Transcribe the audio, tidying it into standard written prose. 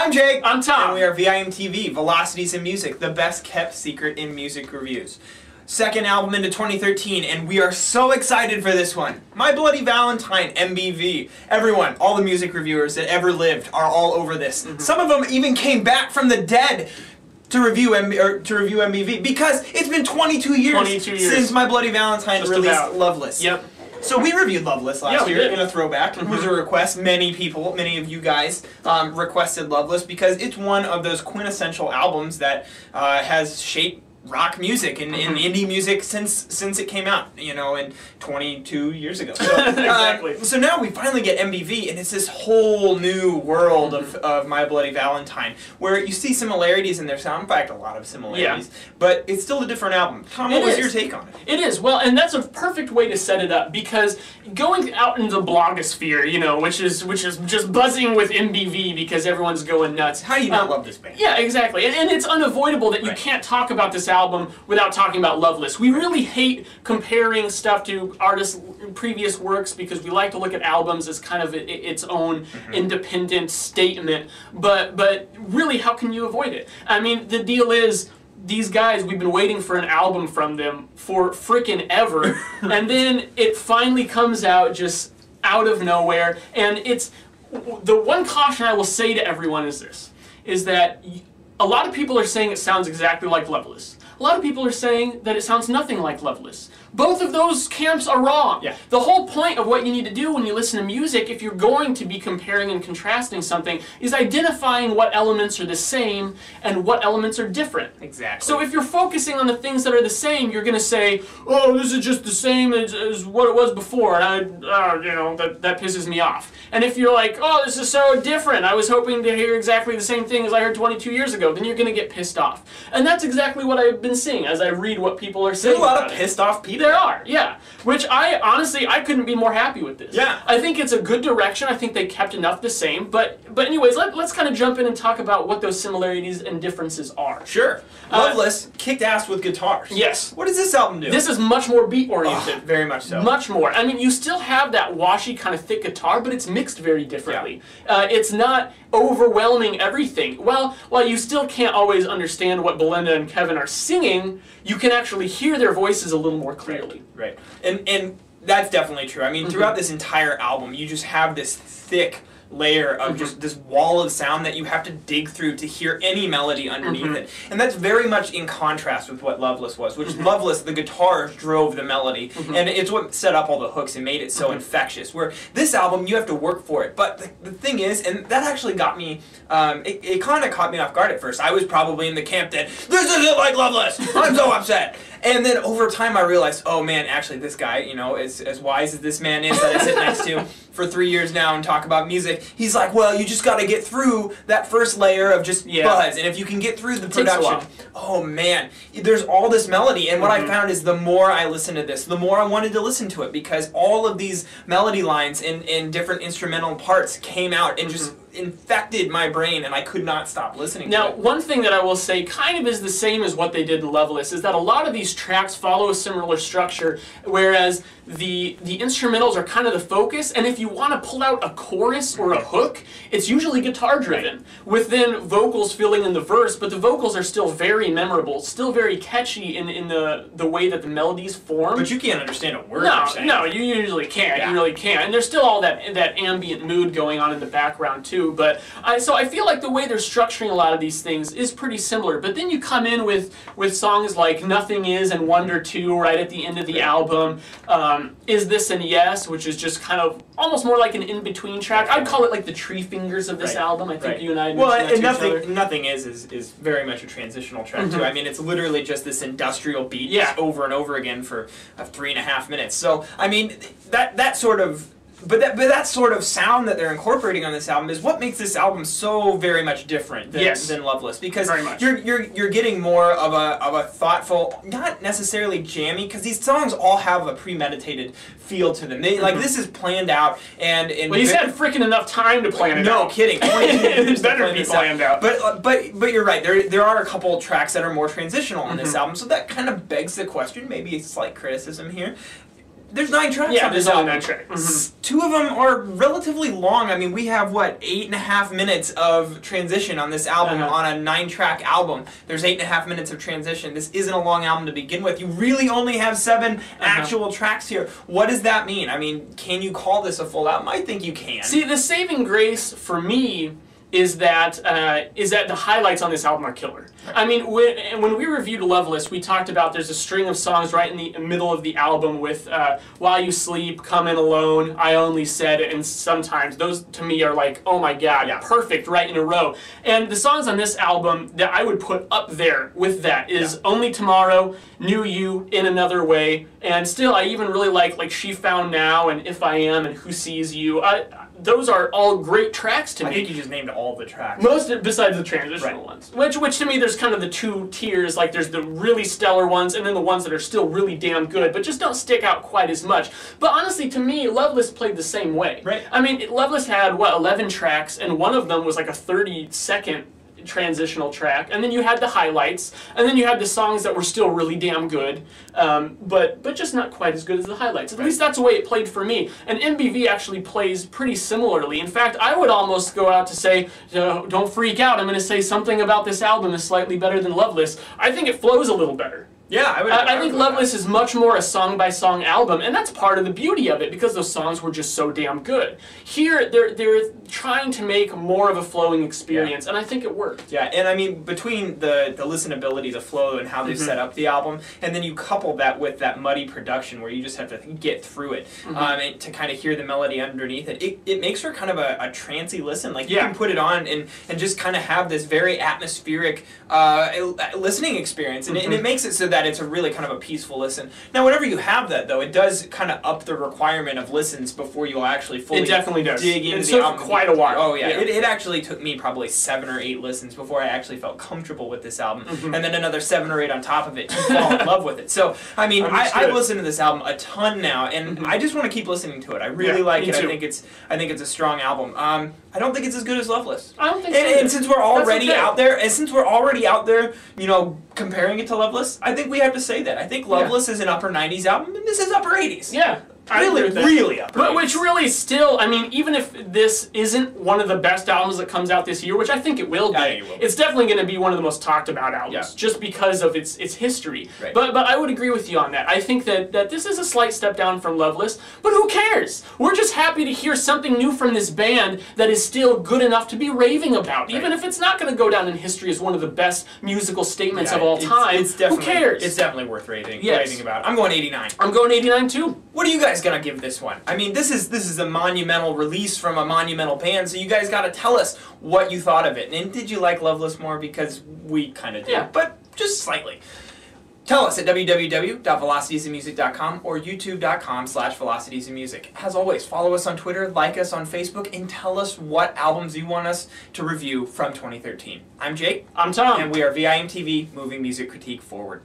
I'm Jake. I'm Tom. And we are VIMTV, Velocities in Music, the best kept secret in music reviews. Second album into 2013, and we are so excited for this one. My Bloody Valentine, MBV. Everyone, all the music reviewers that ever lived are all over this. Some of them even came back from the dead to review MBV because it's been 22 years since My Bloody Valentine released Loveless. Yep. So we reviewed Loveless last year in a throwback. It was a request. Many of you guys requested Loveless because it's one of those quintessential albums that has shaped rock music and indie music since it came out, you know, in 22 years ago. So, exactly. So now we finally get MBV, and it's this whole new world of My Bloody Valentine, where you see similarities in their sound. In fact, a lot of similarities. Yeah. But it's still a different album. Tom, what was your take on it? It is. Well, and that's a perfect way to set it up, because going out into the blogosphere, you know, which is just buzzing with MBV because everyone's going nuts. How do you not love this band? Yeah, exactly. And it's unavoidable that you can't talk about this album without talking about Loveless. We really hate comparing stuff to artists' previous works because we like to look at albums as kind of its own independent statement. But really, how can you avoid it? I mean, the deal is, these guys, we've been waiting for an album from them for frickin' ever, and then it finally comes out just out of nowhere. And it's the one caution I will say to everyone is this, is that a lot of people are saying it sounds exactly like Loveless. A lot of people are saying that it sounds nothing like Loveless. Both of those camps are wrong. Yeah. The whole point of what you need to do when you listen to music, if you're going to be comparing and contrasting something, is identifying what elements are the same and what elements are different. Exactly. So if you're focusing on the things that are the same, you're going to say, oh, this is just the same as what it was before, and you know, that pisses me off. And if you're like, oh, this is so different, I was hoping to hear exactly the same thing as I heard 22 years ago, then you're going to get pissed off. And that's exactly what I've been seeing as I read what people are saying. There's a lot of pissed off people. There are, yeah. Which honestly, I couldn't be more happy with this. Yeah. I think it's a good direction. I think they kept enough the same. But anyways, let's kind of jump in and talk about what those similarities and differences are. Sure. Loveless kicked ass with guitars. Yes. What does this album do? This is much more beat oriented. Oh, very much so. Much more. I mean, you still have that washy kind of thick guitar, but it's mixed very differently. Yeah. It's not overwhelming everything. Well, while you still can't always understand what Belinda and Kevin are singing, you can actually hear their voices a little more clearly. Right. And that's definitely true. I mean, throughout this entire album, you just have this thick layer of just this wall of sound that you have to dig through to hear any melody underneath it. And that's very much in contrast with what Loveless was, which Loveless, the guitars drove the melody, and it's what set up all the hooks and made it so infectious, where this album, you have to work for it. But the thing is, and that actually got me, it kind of caught me off guard at first. I was probably in the camp that, this isn't like Loveless! I'm so upset! And then over time I realized, oh man, actually this guy, you know, as wise as this man is that I sit next to for 3 years now and talk about music, he's like, well, you just got to get through that first layer of just buzz. And if you can get through the production, oh man, there's all this melody. And what I found is the more I listened to this, the more I wanted to listen to it, because all of these melody lines in different instrumental parts came out and just infected my brain, and I could not stop listening to it. Now, one thing that I will say kind of is the same as what they did in Loveless is that a lot of these tracks follow a similar structure, whereas the instrumentals are kind of the focus, and if you want to pull out a chorus or a hook, it's usually guitar driven, with then vocals filling in the verse, but the vocals are still very memorable, still very catchy in the way that the melodies form. But you can't understand a word they're saying. No, you usually can't. You really can't. And there's still all that ambient mood going on in the background too. But so I feel like the way they're structuring a lot of these things is pretty similar. But then you come in with songs like Nothing Is and Wonder 2 right at the end of the album. Is This and Yes, which is just kind of almost more like an in-between track. I'd call it like the tree fingers of this album. I think you and I mentioned that to each other. Nothing Is very much a transitional track too. I mean, it's literally just this industrial beat over and over again for 3.5 minutes. So I mean, that sort of sound that they're incorporating on this album is what makes this album so very much different than Loveless, because you're getting more of a thoughtful, not necessarily jammy, because these songs all have a premeditated feel to them. They like, this is planned out, and well, he's had freaking enough time to plan it out. No kidding. It better be planned out. But you're right. There are a couple tracks that are more transitional on this album, so that kind of begs the question. Maybe a slight criticism here. There's 9 tracks Yeah, on this there's only album. 9 tracks. 2 of them are relatively long. I mean, we have, what, 8.5 minutes of transition on this album on a 9-track album. There's 8.5 minutes of transition. This isn't a long album to begin with. You really only have 7 actual tracks here. What does that mean? I mean, can you call this a full album? I think you can. See, the saving grace for me is that the highlights on this album are killer. I mean, when we reviewed Loveless, we talked about there's a string of songs right in the middle of the album with While You Sleep, Come In Alone, I Only Said, and Sometimes. Those, to me, are like, oh my god, perfect right in a row. And the songs on this album that I would put up there with that is Only Tomorrow, Knew You, In Another Way, and still, I even really like She Found Now, and If I Am, and Who Sees You. Those are all great tracks to me. I think you just named all the tracks. Most, besides the transitional ones. Which to me, there's kind of the 2 tiers, like there's the really stellar ones and then the ones that are still really damn good, but just don't stick out quite as much. But honestly, to me, Loveless played the same way. Right. I mean, Loveless had, what, 11 tracks, and one of them was like a 30-second transitional track, and then you had the highlights, and then you had the songs that were still really damn good, but just not quite as good as the highlights. At least that's the way it played for me. And MBV actually plays pretty similarly. In fact, I would almost go out to say, don't freak out, I'm going to say something about this album is slightly better than Loveless. I think it flows a little better. Yeah, I think Loveless is much more a song-by-song album, and that's part of the beauty of it, because those songs were just so damn good. Here, they're trying to make more of a flowing experience, and I think it worked. Yeah, and I mean, between the listenability, the flow, and how they've set up the album, and then you couple that with that muddy production where you just have to get through it and to kind of hear the melody underneath it, it makes for kind of a trancey listen. Like, you can put it on and just kind of have this very atmospheric listening experience, and it makes it so that it's a really kind of a peaceful listen. Now, whenever you have that, though, it does kind of up the requirement of listens before you'll actually fully dig into the album. Quite a while. Oh, yeah. It actually took me probably 7 or 8 listens before I actually felt comfortable with this album, and then another 7 or 8 on top of it to fall in love with it. So, I mean, I've listened to this album a ton now, and I just want to keep listening to it. I really like it. Too. I think it's a strong album. I don't think it's as good as Loveless. I don't think so. And since we're already out there, you know, comparing it to Loveless, I think we have to say that. I think Loveless is an upper 90s album, and this is upper 80s. Yeah. Really upper 80s. Which really still, I mean, even if this isn't one of the best albums that comes out this year, which I think it will be, it's definitely going to be one of the most talked about albums, just because of its history. Right. But I would agree with you on that. I think that this is a slight step down from Loveless, but who cares? We're just happy to hear something new from this band that is still good enough to be raving about, even if it's not going to go down in history as one of the best musical statements of all time. Who cares? It's definitely worth raving about. I'm going 89. I'm going 89 too. What are you guys gonna give this one? I mean, this is a monumental release from a monumental band, so you guys gotta tell us what you thought of it. And did you like Loveless more? Because we kind of did, but just slightly. Tell us at www.velocitiesandmusic.com or youtube.com/velocitiesandmusic. As always, follow us on Twitter, like us on Facebook, and tell us what albums you want us to review from 2013. I'm Jake. I'm Tom. And we are VIMTV, moving music critique forward.